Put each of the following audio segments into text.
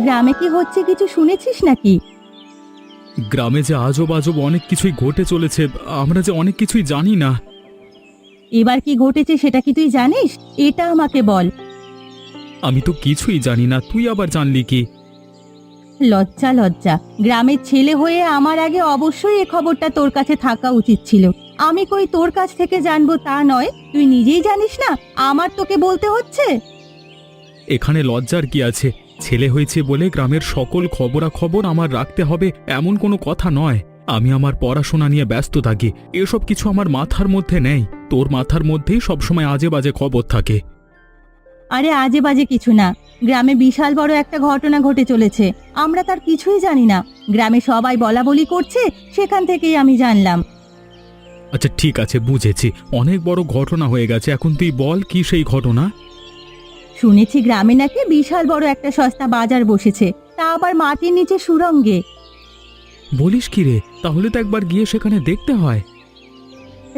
গ্রামে কি হচ্ছে কিছু শুনেছিস নাকি? গ্রামে যে আজব আজব অনেক কিছুই ঘটে চলেছে, আমরা যে অনেক কিছুই জানি না। এবার কি ঘটেছে সেটা কি তুই জানিস? এটা আমাকে বল। আমি তো কিছুই জানি না, তুই আবার জানলি কি? লজ্জা লজ্জা, গ্রামের ছেলে হয়ে আমার আগে অবশ্যই এ খবরটা তোর কাছে থাকা উচিত ছিল। আমি কই তোর কাছ থেকে জানবো তা নয়, তুই নিজেই জানিস না, আমার তোকে বলতে হচ্ছে। এখানে লজ্জার কি আছে? ছেলে হয়েছে বলে গ্রামের সকল খবরাখবর আমার রাখতে হবে এমন কোনো কথা নয়। আমি আমার পড়াশোনা নিয়ে ব্যস্ত থাকি, এসব কিছু আমার মাথার মধ্যে নেই। তোর মাথার মধ্যেই সবসময় আজে বাজে খবর থাকে। আরে আজে বাজে কিছু না, গ্রামে বিশাল বড় একটা ঘটনা ঘটে চলেছে, আমরা তার কিছুই জানি না। গ্রামে সবাই বলা বলি করছে, সেখান থেকেই আমি জানলাম। আচ্ছা ঠিক আছে, বুঝেছি, অনেক বড় ঘটনা হয়ে গেছে। এখন তুই বল, কি সেই ঘটনা? শুনেছি গ্রামে নাকি বিশাল বড় একটা সস্তা বাজার বসেছে, তা আবার মাটির নিচে সুড়ঙ্গে। বলিস কি রে? তাহলে তো একবার গিয়ে সেখানে দেখতে হয়।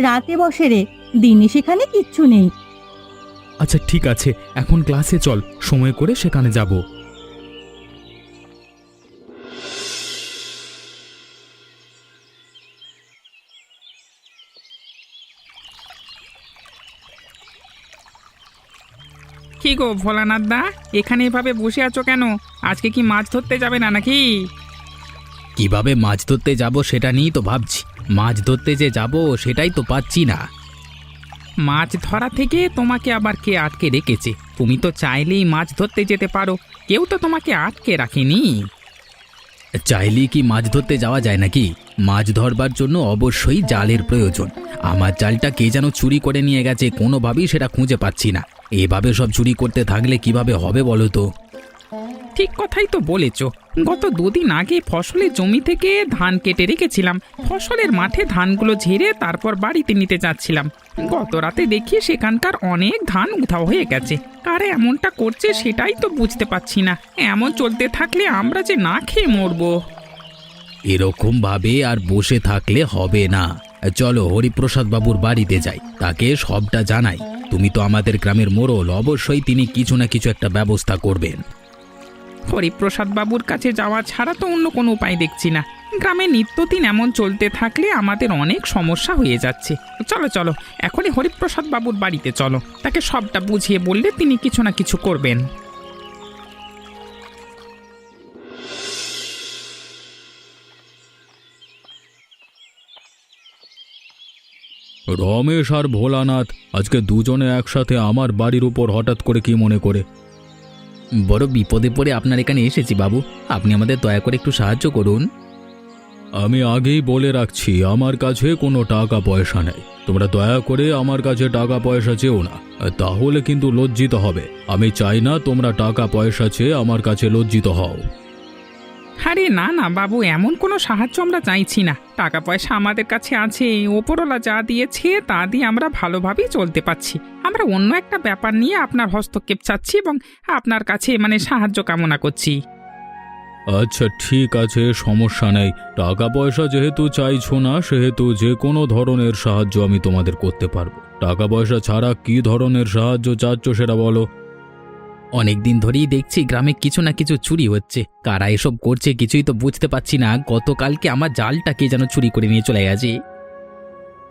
রাতে বসে রে, দিনে সেখানে কিচ্ছু নেই। আচ্ছা ঠিক আছে, এখন ক্লাসে চল, সময় করে সেখানে যাব। কি গো ভোলানাথ দা, এখানে এভাবে বসে আছো কেন? আজকে কি মাছ ধরতে যাবে না নাকি? কিভাবে মাছ ধরতে যাব সেটা নিয়েই তো ভাবছি। মাছ ধরতে যে যাব সেটাই তো পাচ্ছি না। মাছ ধরা থেকে তোমাকে আবার কে আটকে রেখেছে? তুমি তো চাইলেই মাছ ধরতে যেতে পারো, কেউ তো তোমাকে আটকে রাখেনি। চাইলেই কি মাছ ধরতে যাওয়া যায় নাকি? মাছ ধরবার জন্য অবশ্যই জালের প্রয়োজন। আমার জালটা কে যেন চুরি করে নিয়ে গেছে, কোনোভাবেই সেটা খুঁজে পাচ্ছি না। এভাবে সব চুরি করতে থাকলে কিভাবে হবে বলো তো? ঠিক কথাই তো বলেছ। গত দুদিন আগে ফসলের জমি থেকে ধান কেটে রেখেছিলাম, ফসলের মাঠে ধানগুলো ঝেড়ে তারপর বাড়িতে নিতে যাচ্ছিলাম। গত রাতে দেখি সেখানকার অনেক ধান উধাও হয়ে গেছে। কারে এমনটা করছে সেটাই তো বুঝতে পারছি না। এমন চলতে থাকলে আমরা যে না খেয়ে মরবো। এরকম ভাবে আর বসে থাকলে হবে না। চলো হরিপ্রসাদ বাবুর বাড়িতে যাই, তাকে সবটা জানাই। তুমি তো আমাদের গ্রামের মোড়ল, অবশ্যই তিনি কিছু না কিছু একটা ব্যবস্থা করবেন। হরিপ্রসাদ বাবুর কাছে যাওয়া ছাড়া তো অন্য কোনো উপায় দেখছি না। গ্রামে নিত্যদিন এমন চলতে থাকলে আমাদের অনেক সমস্যা হয়ে যাচ্ছে। চলো চলো, এখনই হরিপ্রসাদ বাবুর বাড়িতে চলো, তাকে সবটা বুঝিয়ে বললে তিনি কিছু না কিছু করবেন। রমেশ আর ভোলানাথ আজকে দুজনে একসাথে আমার বাড়ির উপর হঠাৎ করে কি মনে করে? বড় বিপদে পড়ে আপনার এখানে এসেছি বাবু, আপনি আমাদের দয়া করে একটু সাহায্য করুন। আমি আগেই বলে রাখছি, আমার কাছে কোনো টাকা পয়সা নেই। তোমরা দয়া করে আমার কাছে টাকা পয়সা চেও না, তাহলে কিন্তু লজ্জিত হবে। আমি চাই না তোমরা টাকা পয়সা চেয়ে আমার কাছে লজ্জিত হও। আরে না না বাবু, এমন কোনো সাহায্য আমরা চাইছি না। টাকা পয়সা আমাদের কাছে আছে, ওপরওয়ালা যা দিয়েছে তা দিয়ে আমরা ভালোভাবেই চলতে পারছি। আমরা অন্য একটা ব্যাপার নিয়ে আপনার হস্তক্ষেপ চাচ্ছি এবং আপনার কাছে সাহায্য কামনা করছি। আচ্ছা ঠিক আছে, সমস্যা নেই। টাকা পয়সা যেহেতু চাইছো না, সেহেতু যে কোনো ধরনের সাহায্য আমি তোমাদের করতে পারবো। টাকা পয়সা ছাড়া কি ধরনের সাহায্য চাচ্ছ সেটা বলো। অনেকদিন ধরেই দেখছি গ্রামে কিছু না কিছু চুরি হচ্ছে, কারা এসব করছে কিছুই তো বুঝতে পারছি না। গতকালকে আমার জালটা কে যেন চুরি করে নিয়ে চলে গেছে।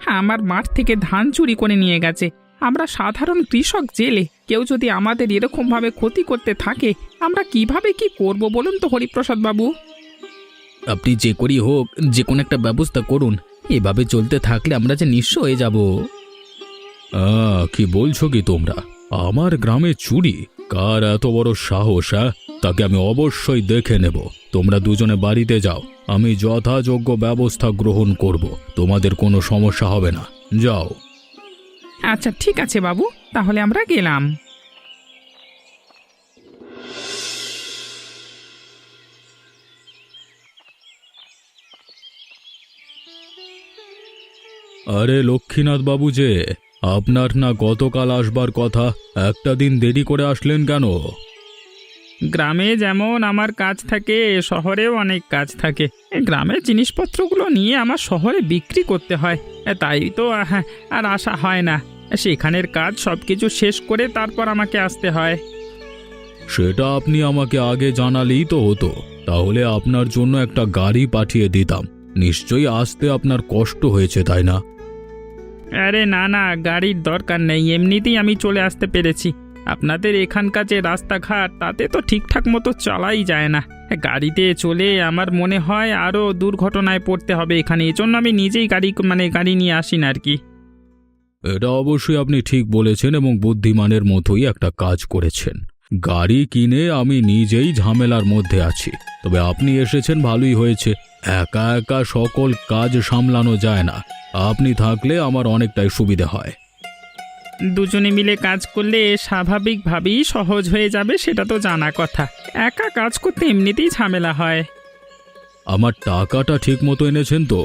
হ্যাঁ, আমার মাঠ থেকে ধান চুরি করে নিয়ে গেছে। আমরা সাধারণ কৃষক জেলে, কেউ যদি আমাদের এরকমভাবে ক্ষতি করতে থাকে আমরা কিভাবে কি করব বলুন তো হরিপ্রসাদ বাবু। আপনি যে করি হোক যে কোনো একটা ব্যবস্থা করুন, এভাবে চলতে থাকলে আমরা যে নিঃস্ব হয়ে যাব। কি বলছো কি তোমরা? আমার গ্রামে চুরি? কার এত বড় সাহস? তাকে আমি অবশ্যই দেখে নেব। তোমরা দুজনে বাড়িতে যাও, আমি যথাযোগ্য ব্যবস্থা গ্রহণ করব। তোমাদের কোনো সমস্যা হবে না, যাও। আচ্ছা ঠিক আছে বাবু, তাহলে আমরা গেলাম। আরে লক্ষ্মীনাথ বাবু যে, আপনার না গতকাল আসবার কথা, একটা দিন দেরি করে আসলেন কেন? গ্রামে যেমন আমার কাজ থাকে, শহরেও অনেক কাজ থাকে। গ্রামের জিনিসপত্রগুলো নিয়ে আমার শহরে বিক্রি করতে হয়, তাই তো আর আসা হয় না। সেখানের কাজ সব কিছু শেষ করে তারপর আমাকে আসতে হয়। সেটা আপনি আমাকে আগে জানালেই তো হতো, তাহলে আপনার জন্য একটা গাড়ি পাঠিয়ে দিতাম। নিশ্চয়ই আসতে আপনার কষ্ট হয়েছে, তাই না? আরে না না, গাড়ির দরকার নেই, এমনিতেই আমি চলে আসতে পেরেছি। আপনাদের এখানকার যে রাস্তাঘাট তাতে তো ঠিকঠাক মতো চলাই যায় না। গাড়িতে চলে আমার মনে হয় আরও দুর্ঘটনায় পড়তে হবে এখানে, এজন্য আমি নিজেই গাড়ি নিয়ে আসি না আর কি। এটা অবশ্যই আপনি ঠিক বলেছেন এবং বুদ্ধিমানের মতোই একটা কাজ করেছেন। গাড়ি কিনে আমি নিজেই ঝামেলার মধ্যে আছি, তবে আপনি এসেছেন ভালোই হয়েছে। একা একা সকল কাজ সামলানো যায় না, আপনি থাকলে আমার অনেকটাই সুবিধা হয়। দুজনে মিলে কাজ করলে স্বাভাবিকভাবেই সহজ হয়ে যাবে, সেটা তো জানা কথা। একা কাজ করতে এমনিতেই ঝামেলা হয়। আমার টাকাটা ঠিক মতো এনেছেন তো?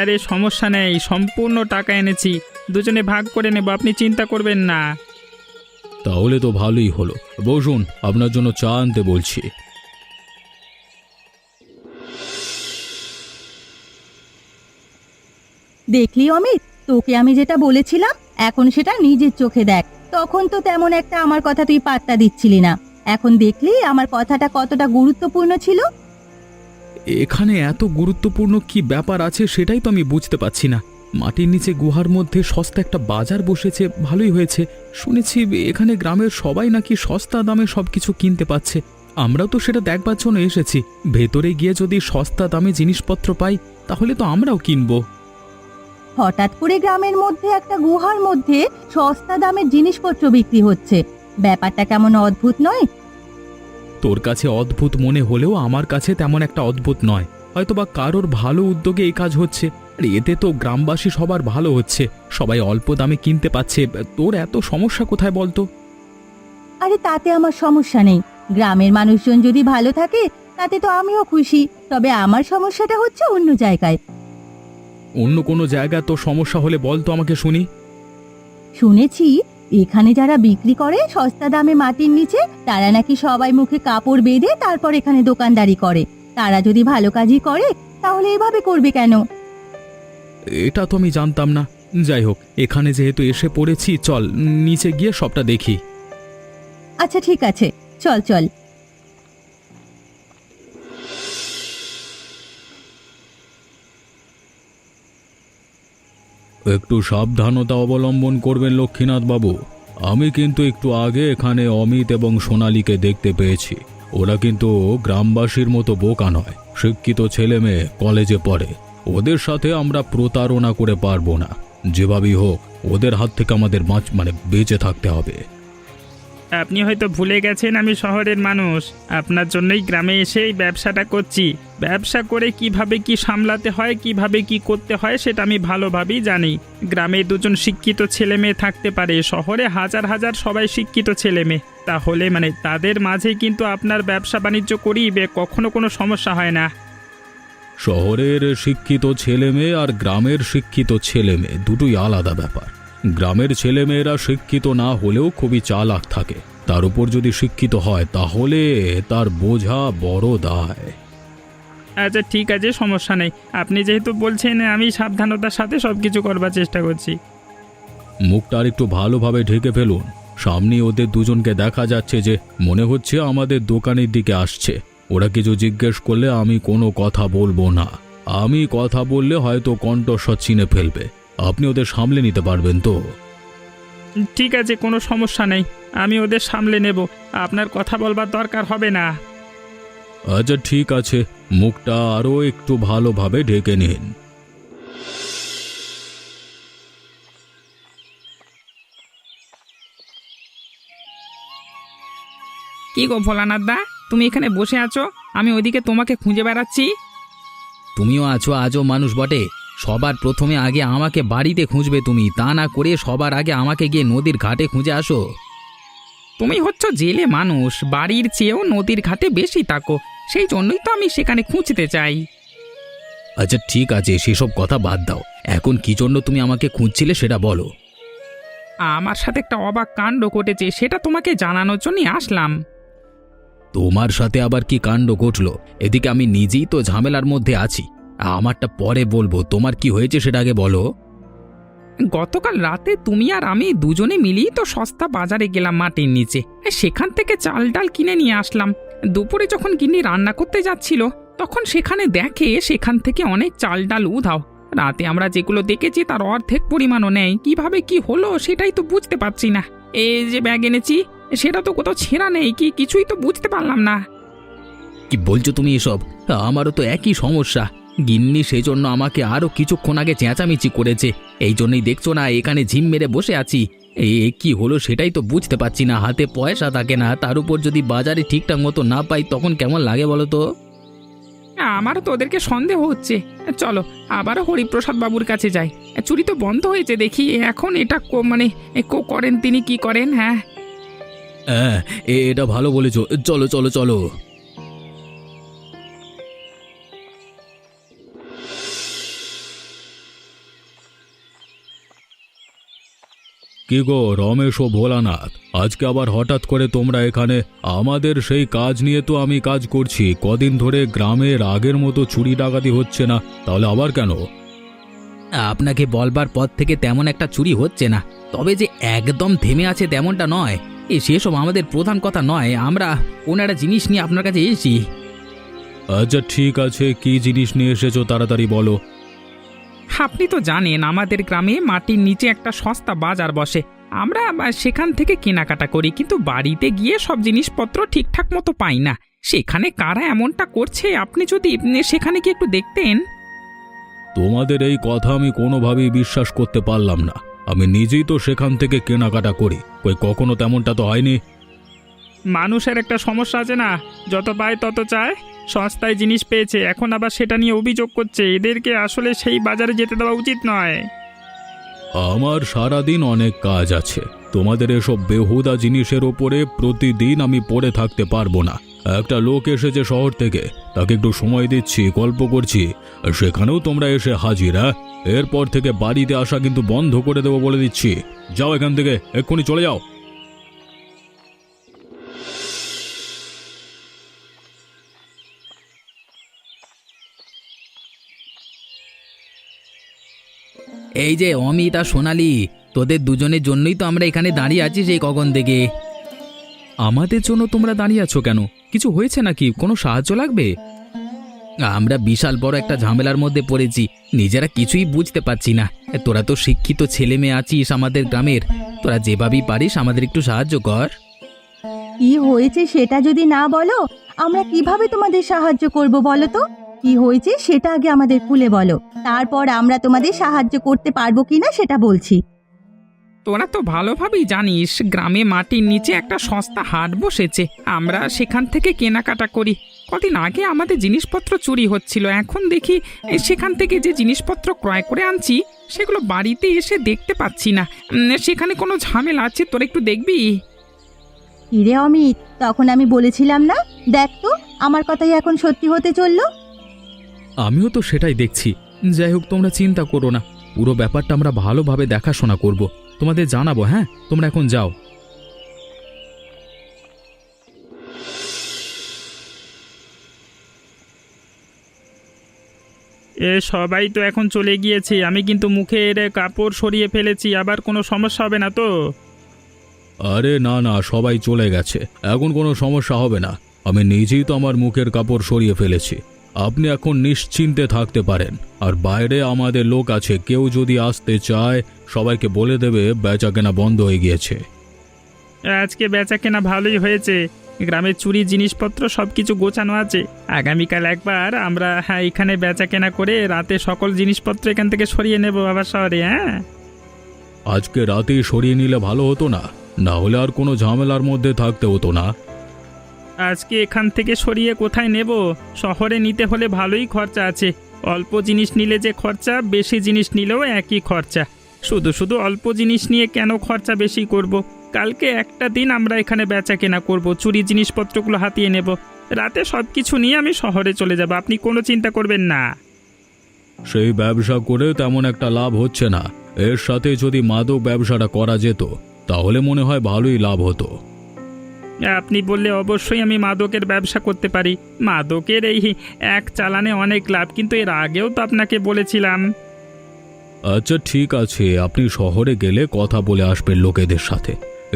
আরে সমস্যা নেই, সম্পূর্ণ টাকা এনেছি, দুজনে ভাগ করে নেব, আপনি চিন্তা করবেন না। তাহলে তো ভালোই হলো। বসুন, আপনার জন্য চা আনতে বলছি। দেখলি অমিত, তোকে আমি যেটা বলেছিলাম এখন সেটা নিজের চোখে দেখ। তখন তো তেমন একটা আমার কথা তুই পাত্তা দিচ্ছিলি না, এখন দেখলি আমার কথাটা কতটা গুরুত্বপূর্ণ ছিল। এখানে এত গুরুত্বপূর্ণ কি ব্যাপার আছে সেটাই তো আমি বুঝতে পারছি না। মাটির নিচে গুহার মধ্যে সস্তা একটা বাজার বসেছে, ভালোই হয়েছে। শুনেছি এখানে গ্রামের সবাই নাকি সস্তা দামে সবকিছু কিনতে পাচ্ছে। আমরাও তো সেটা দেখবার জন্য এসেছি। ভেতরে গিয়ে যদি সস্তা দামে জিনিসপত্র পাই তাহলে তো আমরাও কিনবো। হঠাৎ করে গ্রামের মধ্যে একটা গুহার মধ্যে সস্তা দামের জিনিসপত্র বিক্রি হচ্ছে, ব্যাপারটা কেমন অদ্ভুত নয়? তোর কাছে অদ্ভুত মনে হলেও আমার কাছে তেমন একটা অদ্ভুত নয়। হয়তোবা কারোর ভালো উদ্যোগে এই কাজ হচ্ছে, আর এতে তো গ্রামবাসী সবার ভালো হচ্ছে, সবাই অল্প দামে কিনতে পাচ্ছে। তোর এত সমস্যা কোথায় বলতো? আরে তাতে আমার সমস্যা নেই, গ্রামের মানুষজন যদি ভালো থাকে তাতে তো আমিও খুশি। তবে আমার সমস্যাটা হচ্ছে অন্য জায়গায়। অন্য কোনো জায়গায় তোর সমস্যা হলে বল তো আমাকে শুনি। শুনেছি এখানে যারা বিক্রি করে সস্তা দামে মাটির নিচে, তারা নাকি সবাই মুখে কাপড় বেঁধে তারপর এখানে দোকানদারি করে। তারা যদি ভালো কাজই করে তাহলে এভাবে করবে কেন? এটা তো আমি জানতাম না। যাই হোক, এখানে যেহেতু এসে পড়েছি, চল নিচে গিয়ে সবটা দেখি। আচ্ছা ঠিক আছে, চল চল। একটু সাবধানতা অবলম্বন করবেন লক্ষ্মীনাথ বাবু। আমি কিন্তু একটু আগে এখানে অমিত এবং সোনালীকে দেখতে পেয়েছি। ওরা কিন্তু গ্রামবাসীর মতো বোকা নয়, শিক্ষিত ছেলে মেয়ে, কলেজে পড়ে। ওদের সাথে আমরা প্রতারণা করে পারবো না। যেভাবেই হোক ওদের হাত থেকে আমাদের বেঁচে থাকতে হবে। আপনি হয়তো ভুলে গেছেন আমি শহরের মানুষ, আপনার জন্যই গ্রামে এসে এই ব্যবসাটা করছি। ব্যবসা করে কিভাবে কি সামলাতে হয়, কিভাবে কি করতে হয় সেটা আমি ভালোভাবেই জানি। গ্রামে দুজন শিক্ষিত ছেলে মেয়ে থাকতে পারে, শহরে হাজার হাজার সবাই শিক্ষিত ছেলে মেয়ে। তাহলে তাদের মাঝে কিন্তু আপনার ব্যবসা বাণিজ্য করিবে কখনো কোনো সমস্যা হয় না। শহরের শিক্ষিত ছেলে মেয়ে আর গ্রামের শিক্ষিত ছেলে মেয়ে দুটোই আলাদা ব্যাপার। গ্রামের ছেলেমেয়েরা শিক্ষিত না হলেও খুবই চালাক থাকে, তার উপর যদি শিক্ষিত হয় তাহলে তার বোঝা বড় দায়। আচ্ছা ঠিক আছে, সমস্যা নেই, আপনি যেহেতু বলছেন আমি সাবধানতার সাথে সব কিছু করবার চেষ্টা করছি। মুখটা আর একটু ভালোভাবে ঢেকে ফেলুন, সামনে ওদের দুজনকে দেখা যাচ্ছে যে মনে হচ্ছে আমাদের দোকানের দিকে আসছে। ওরা কিছু জিজ্ঞেস করলে আমি কোনো কথা বলবো না। আমি কথা বললে হয়তো কণ্ঠস্বর চিনে ফেলবে। আপনি ওদের সামলে নিতে পারবেন তো? ঠিক আছে, কোনো সমস্যা নেই, আমি ওদের সামলে নেব, আপনার কথা বলবার দরকার হবে না। আচ্ছা ঠিক আছে, মুখটা আরও একটু ভালোভাবে ঢেকে নিন। কি গো ভোলানাথ দা, তুমি এখানে বসে আছো, আমি ওইদিকে তোমাকে খুঁজে বেড়াচ্ছি। তুমিও আছো আজও মানুষ বটে। সবার প্রথমে আগে আমাকে বাড়িতে খুঁজবে তুমি, তা না করে সবার আগে আমাকে গিয়ে নদীর ঘাটে খুঁজে আসো। তুমি হচ্ছ জেলে মানুষ, বাড়ির চেয়েও নদীর ঘাটে বেশি থাকো, সেই জন্যই তো আমি সেখানে খুঁজতে চাই। আচ্ছা ঠিক আছে, সেসব কথা বাদ দাও। এখন কি জন্য তুমি আমাকে খুঁজছিলে সেটা বলো। আমার সাথে একটা অবাক কাণ্ড ঘটেছে, সেটা তোমাকে জানানোর জন্যই আসলাম। তোমার সাথে আবার কি কাণ্ড ঘটলো? এদিকে আমি নিজেই তো ঝামেলার মধ্যে আছি। আমারটা পরে বলবো, তোমার কি হয়েছে সেটা আগে বলো। গতকাল রাতে তুমি আর আমি দুজনে মিলেই তো সস্তা বাজারে গেলাম মাটির নিচে, সেখান থেকে চাল ডাল কিনে নিয়ে আসলাম। দুপুরে যখন গিন্নি রান্না করতে যাচ্ছিল তখন সেখানে দেখে সেখান থেকে অনেক চাল ডাল উধাও। রাতে আমরা যেগুলো দেখেছি তার অর্ধেক পরিমাণও নেই। কিভাবে কি হলো সেটাই তো বুঝতে পারছি না। এই যে ব্যাগ এনেছি সেটা তো কোথাও ছেঁড়া নেই, কি কিছুই তো বুঝতে পারলাম না। কি বলছো তুমি এসব? আমারও তো একই সমস্যা। গিন্নি সেই জন্য আমাকে আরো কিছুক্ষণ আগে চেঁচামেচি করেছে। এই জন্যই দেখছো না এখানে ঝিম মেরে বসে আছি। কি হলো সেটাই তো বুঝতে পারছি না। হাতে পয়সা থাকে না, তার উপর যদি বাজারে ঠিকঠাক মতো না পাই তখন কেমন লাগে বলো তো? আমারও তো ওদেরকে সন্দেহ হচ্ছে। চলো আবারও হরিপ্রসাদ বাবুর কাছে যাই। চুরি তো বন্ধ হয়েছে দেখি, এখন এটা করেন তিনি কি করেন। হ্যাঁ হ্যাঁ, এটা ভালো বলেছো। চলো চলো চলো। কি গো রমেশ ও ভোলানাথ, আজকে আবার হঠাৎ করে তোমরা এখানে? আমাদের সেই কাজ নিয়ে তো আমি কাজ করছি। কদিন ধরে গ্রামের আগের মতো চুরি ডাকাতি হচ্ছে না, তাহলে আবার কেন? আপনাকে বলবার পর থেকে তেমন একটা চুরি হচ্ছে না, তবে যে একদম থেমে আছে তেমনটা নয়। সেসব আমাদের প্রধান কথা নয়। আমরা ওনারা জিনিস নিয়ে আপনার কাছে এসেছি। আচ্ছা ঠিক আছে, কি জিনিস নিয়ে এসেছো তাড়াতাড়ি বলো। আপনি তো জানেন আমাদের গ্রামে মাটির নিচে একটা সস্তা বাজার বসে। আমরা সেখান থেকে কেনাকাটা করি, কিন্তু বাড়িতে গিয়ে সব জিনিসপত্র ঠিকঠাক মতো পাই না। সেখানে কারা এমনটা করছে আপনি যদি সেখানে কি একটু দেখতেন। তোমাদের এই কথা আমি কোনোভাবেই বিশ্বাস করতে পারলাম না। আমি নিজেই তো সেখান থেকে কেনাকাটা করি, কই কখনো তেমনটা তো হয়নি। মানুষের একটা সমস্যা আছে না, যত পায় তত চায়। সস্তায় জিনিস পেয়েছে, এখন আবার সেটা নিয়ে অভিযোগ করছে। এদেরকে আসলে সেই বাজারে যেতে দেওয়া উচিত নয়। আমার সারাদিন অনেক কাজ আছে, তোমাদের এসব বেহুদা জিনিসের ওপরে প্রতিদিন আমি পড়ে থাকতে পারবো না। একটা লোক এসেছে শহর থেকে, তাকে একটু সময় দিচ্ছি, গল্প করছি, আর সেখানেও তোমরা এসে হাজির। এরপর থেকে বাড়িতে আসা কিন্তু বন্ধ করে দেবো বলে দিচ্ছি। যাও এখান থেকে, এক্ষুনি চলে যাও। এই যে অমিত আর সোনালি, তোদের দুজনের জন্যই তো আমরা এখানে দাঁড়িয়ে আছি সেই কখন থেকে। আমাদের জন্য তোমরা দাঁড়িয়ে আছো কেন? কিছু হয়েছে নাকি? কোনো সাহায্য লাগবে? আমরা বিশাল বড় একটা ঝামেলার মধ্যে পড়েছি, নিজেরা কিছুই বুঝতে পারছি না। তোরা তো শিক্ষিত ছেলে মেয়ে আছিস আমাদের গ্রামের, তোরা যেভাবেই পারিস আমাদের একটু সাহায্য কর। কি হয়েছে সেটা যদি না বলো আমরা কিভাবে তোমাদের সাহায্য করব বলো তো? কি হয়েছে সেটা আগে আমাদের খুলে বলো, তারপর আমরা তোমাদের সাহায্য করতে পারবো কিনা সেটা বলছি। তোরা তো ভালোভাবেই জানিস গ্রামে মাটির নিচে একটা সস্তা হাট বসেছে। আমরা সেখান থেকে কেনাকাটা করি। কদিন আগে আমাদের জিনিসপত্র চুরি হচ্ছিল, এখন দেখি সেখান থেকে যে জিনিসপত্র ক্রয় করে আনছি সেগুলো বাড়িতে এসে দেখতে পাচ্ছি না। সেখানে কোনো ঝামেলা আছে, তোরা একটু দেখবি। হিরে অমিত, তখন আমি বলেছিলাম না, দেখ তো আমার কথাই এখন সত্যি হতে চললো। আমিও তো সেটাই দেখছি। যাই হোক, তোমরা চিন্তা করো না, পুরো ব্যাপারটা আমরা ভালোভাবে দেখাশোনা করব, তোমাদের জানাবো। হ্যাঁ, তোমরা এখন যাও। সবাই তো এখন চলে গিয়েছে, আমি কিন্তু মুখের কাপড় সরিয়ে ফেলেছি। আবার কোনো সমস্যা হবে না তো? আরে না না, সবাই চলে গেছে, এখন কোনো সমস্যা হবে না। আমি নিজেই তো আমার মুখের কাপড় সরিয়ে ফেলেছি। আপনি এখন নিশ্চিন্তে থাকতে পারেন। আর বাইরে আমাদের লোক আছে, কেউ যদি আসতে চায় সবাইকে বলে দেবে বেচাকেনা বন্ধ হয়ে গিয়েছে। আজকে বেচা কেনা ভালোই হয়েছে, গ্রামের চুরি জিনিসপত্র সব কিছু গোছানো আছে। আগামীকাল একবার আমরা এখানে বেচা কেনা করে রাতে সকল জিনিসপত্র এখান থেকে সরিয়ে নেব আবার শহরে। হ্যাঁ, আজকে রাতেই সরিয়ে নিলে ভালো হতো না? না হলে আর কোনো ঝামেলার মধ্যে থাকতে হতো না। আজকে এখান থেকে সরিয়ে কোথায় নেব? শহরে নিতে হলে ভালোই খরচা আছে। অল্প জিনিস নিলে যে খরচা, বেশি জিনিস নিলেও একই খরচা। শুধু শুধু অল্প জিনিস নিয়ে কেন খরচা বেশি করব? কালকে একটা দিন আমরা এখানে বেচা কেনা করব, চুরি জিনিসপত্রগুলো হাতিয়ে নেব। রাতে সব কিছু নিয়ে আমি শহরে চলে যাব, আপনি কোনো চিন্তা করবেন না। সেই ব্যবসা করে তেমন একটা লাভ হচ্ছে না। এর সাথে যদি মাদক ব্যবসাটা করা যেত তাহলে মনে হয় ভালোই লাভ হতো। আপনি বললে অবশ্যই আমি মাদকের ব্যবসা করতে পারি। মাদকের এই এক চালানে অনেক লাভ, কিন্তু এর আগেও তো আপনাকে বলেছিলাম। আচ্ছা ঠিক আছে, আপনি শহরে গেলে কথা বলে আসবেন লোকেদের সাথে।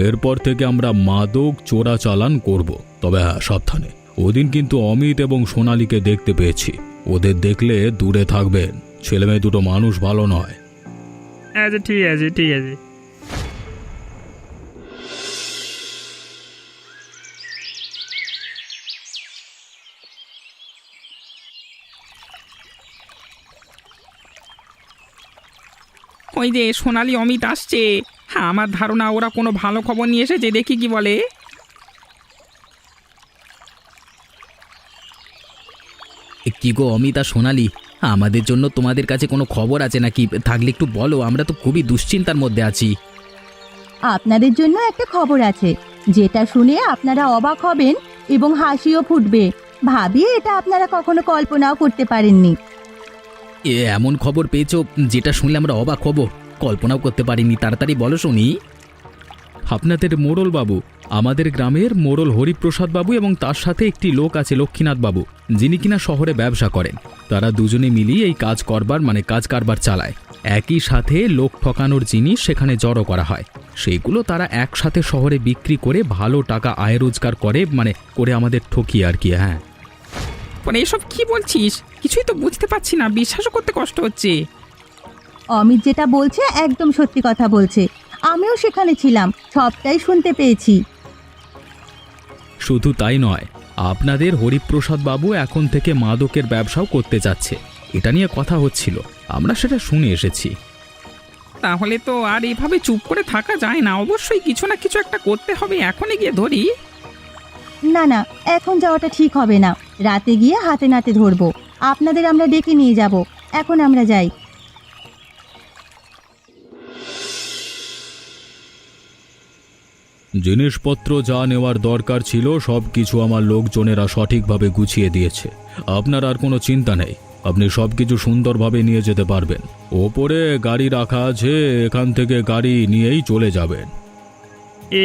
এরপর থেকে আমরা মাদক চোরাচালান করব। তবে হ্যাঁ, সাবধানে। ওদিন কিন্তু অমিত এবং সোনালীকে দেখতে পেয়েছি। ওদের দেখলে দূরে থাকবেন। ছেলেমেয়ে দুটো মানুষ ভালো নয়। আচ্ছা ঠিক আছে ঠিক আছে। ওই যে সোনালি অমিত আসছে। হ্যাঁ, আমার ধারণা ওরা কোনো ভালো খবর নিয়ে এসেছে, দেখি কি বলে। কি গো অমিতা, সোনালি, আমাদের জন্য তোমাদের কাছে কোনো খবর আছে নাকি? থাকলে একটু বলো, আমরা তো খুবই দুশ্চিন্তার মধ্যে আছি। আপনাদের জন্য একটা খবর আছে, যেটা শুনে আপনারা অবাক হবেন এবং হাসিও ফুটবে। ভাবি এটা আপনারা কখনো কল্পনাও করতে পারেননি। এমন খবর পেয়েছো যেটা শুনলে আমরা অবাক হব, কল্পনাও করতে পারিনি। তাড়াতাড়ি বলো শুনি। আপনাদের মোড়ল বাবু, আমাদের গ্রামের মোড়ল হরিপ্রসাদ বাবু এবং তার সাথে একটি লোক আছে লক্ষ্মীনাথ বাবু, যিনি কিনা শহরে ব্যবসা করেন। তারা দুজনে মিলিয়ে এই কাজ কারবার চালায়। একই সাথে লোক ঠকানোর জিনিস সেখানে জড়ো করা হয়। সেইগুলো তারা একসাথে শহরে বিক্রি করে ভালো টাকা আয় রোজগার করে আমাদের ঠকিয়ে আর কি। হ্যাঁ, মানে এসব কি বলছিস? কিছুই তো বুঝতে পারছি না, বিশ্বাসও করতে কষ্ট হচ্ছে। অমিত যেটা বলছে একদম সত্যি কথা বলছে। আমিও সেখানে ছিলাম, সবটাই শুনতে পেয়েছি। শুধু তাই নয়, আপনাদের হরিপ্রসাদ বাবু এখন থেকে মাদকের ব্যবসাও করতে যাচ্ছে। এটা নিয়ে কথা হচ্ছিল, আমরা সেটা শুনে এসেছি। তাহলে তো আর এভাবে চুপ করে থাকা যায় না, অবশ্যই কিছু না কিছু একটা করতে হবে। এখনই গিয়ে ধরি? না না, এখন যাওয়াটা ঠিক হবে না। রাতে গিয়ে হাতে নাতে ধরবো। আপনাদের আমরা ডেকে নিয়ে যাব। এখন আমরা যাই। জিনিসপত্র যা নেওয়ার দরকার ছিল সব কিছু আমার লোকজনেরা সঠিকভাবে গুছিয়ে দিয়েছে। আপনার আর কোনো চিন্তা নেই, আপনি সব কিছু সুন্দরভাবে নিয়ে যেতে পারবেন। ওপরে গাড়ি রাখা আছে, এখান থেকে গাড়ি নিয়েই চলে যাবেন।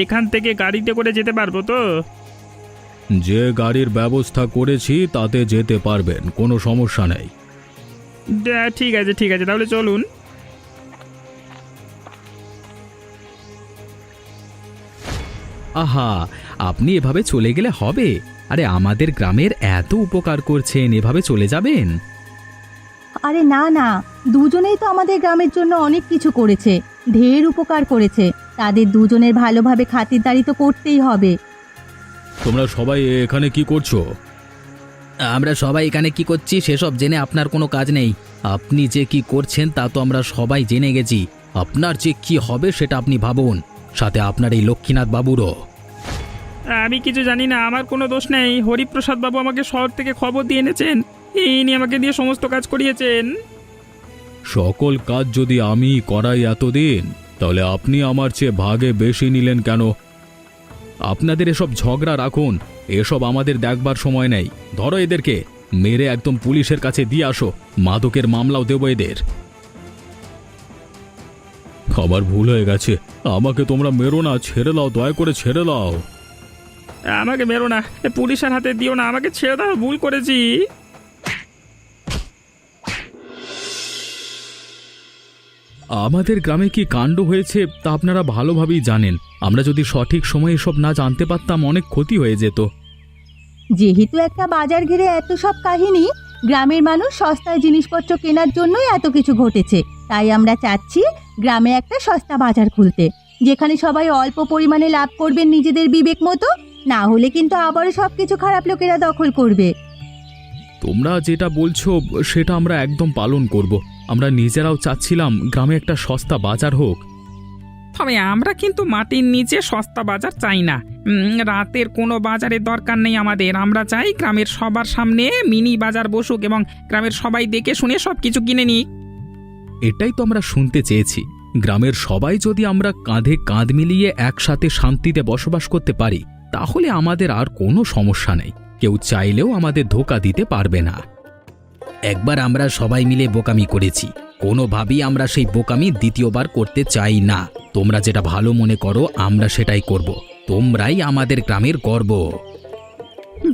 এখান থেকে গাড়িতে করে যেতে পারবো তো? যে গাড়ির ব্যবস্থা করেছি তাতে যেতে পারবেন, কোনো সমস্যা নেই। ঠিক আছে ঠিক আছে, তাহলে চলুন। আহা, আপনি এভাবে চলে গেলে হবে? আরে আমাদের গ্রামের এত উপকার করছেন, এভাবে চলে যাবেন? আরে না না, দুজনেই তো আমাদের গ্রামের জন্য অনেক কিছু করেছে, ঢের উপকার করেছে। তাদের দুজনের ভালোভাবে খাতিরদারি তো করতেই হবে। তোমরা সবাই এখানে কি করছো? আমরা সবাই এখানে কি করছি সেসব জেনে আপনার কোনো কাজ নেই। আপনি যে কি করছেন তা তো আমরা সবাই জেনে গেছি। আপনার যে কি হবে সেটা আপনি ভাবুন, সাথে আপনার এই লক্ষ্মীনাথ বাবুরও। আমি কিছু জানি না, আমার কোনো দোষ নেই। হরিপ্রসাদ বাবু আমাকে শহর থেকে খবর দিয়ে এনেছেন, ইনি আমাকে দিয়ে সমস্ত কাজ করিয়েছেন। সকল কাজ যদি আমি করাই এতদিন, তাহলে আপনি আমার চেয়ে ভাগে বেশি নিলেন কেন? আপনাদের এসব ঝগড়া রাখুন, এসব আমাদের দেখবার সময় নেই। ধরো এদেরকে, মেরে একদম পুলিশের কাছে দিয়ে আসো, মাদকের মামলাও দেবো এদের। আমার ভুল হয়ে গেছে, আমাকে তোমরা মেরো না, ছেড়ে দাও, দয়া করে ছেড়ে দাও। আমাকে মেরো না, পুলিশের হাতে দিও না, আমাকে ছেড়ে দাও, ভুল করেছি। আমাদের গ্রামে কি কাণ্ড হয়েছে তা আপনারা ভালোভাবেই জানেন। আমরা যদি সঠিক সময়ে এসব না জানতে পারতাম, অনেক ক্ষতি হয়ে যেত। যেহেতু একটা বাজার ঘিরে এত সব কাহিনী, গ্রামের মানুষ সস্তায় জিনিসপত্র কেনার জন্যই এত কিছু ঘটেছে। তাই আমরা চাচ্ছি গ্রামে একটা সস্তা বাজার খুলতে, যেখানে সবাই অল্প পরিমাণে লাভ করবেন নিজেদের বিবেক মতো। না হলে কিন্তু আবারও সবকিছু খারাপ লোকেরা দখল করবে। তোমরা যেটা বলছো সেটা আমরা একদম পালন করব। আমরা নিজেরাও চাচ্ছিলাম গ্রামে একটা সস্তা বাজার হোক। তবে আমরা কিন্তু মাটির নিচে সস্তা বাজার চাই না। রাতের কোনো বাজারের দরকার নেই আমাদের। আমরা চাই গ্রামের সবার সামনে মিনি বাজার বসুক এবং গ্রামের সবাই দেখে শুনে সব কিছু কিনে নিক। এটাই তো আমরা শুনতে চেয়েছি। গ্রামের সবাই যদি আমরা কাঁধে কাঁধ মিলিয়ে একসাথে শান্তিতে বসবাস করতে পারি, তাহলে আমাদের আর কোনো সমস্যা নেই। কেউ চাইলেও আমাদের ধোঁকা দিতে পারবে না। একবার আমরা সবাই মিলে বোকামি করেছি, কোনোভাবেই আমরা সেই বোকামি দ্বিতীয়বার করতে চাই না। তোমরা যেটা ভালো মনে করো আমরা সেটাই করব। তোমরাই আমাদের গ্রামের গর্ব।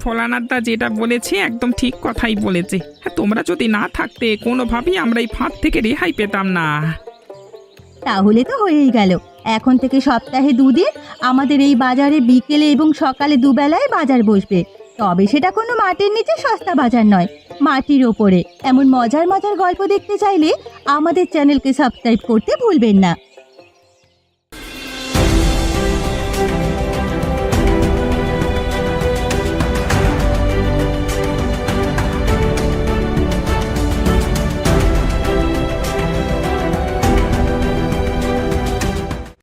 ভোলানাথ দা যেটা বলেছে একদম ঠিক কথাই বলেছে। হ্যাঁ, তোমরা যদি না থাকতে কোনোভাবেই আমরা এই ফাঁদ থেকে রেহাই পেতাম না। তাহলে তো হয়েই গেল। এখন থেকে সপ্তাহে 2 দিন আমাদের এই বাজারে বিকেলে এবং সকালে দুবেলায় বাজার বসবে। তবে সেটা কোনো মাটির নিচে সস্তা বাজার নয়, মাটির ওপরে। এমন মজার মজার গল্প দেখতে চাইলে আমাদের চ্যানেলকে সাবস্ক্রাইব করতে ভুলবেন না।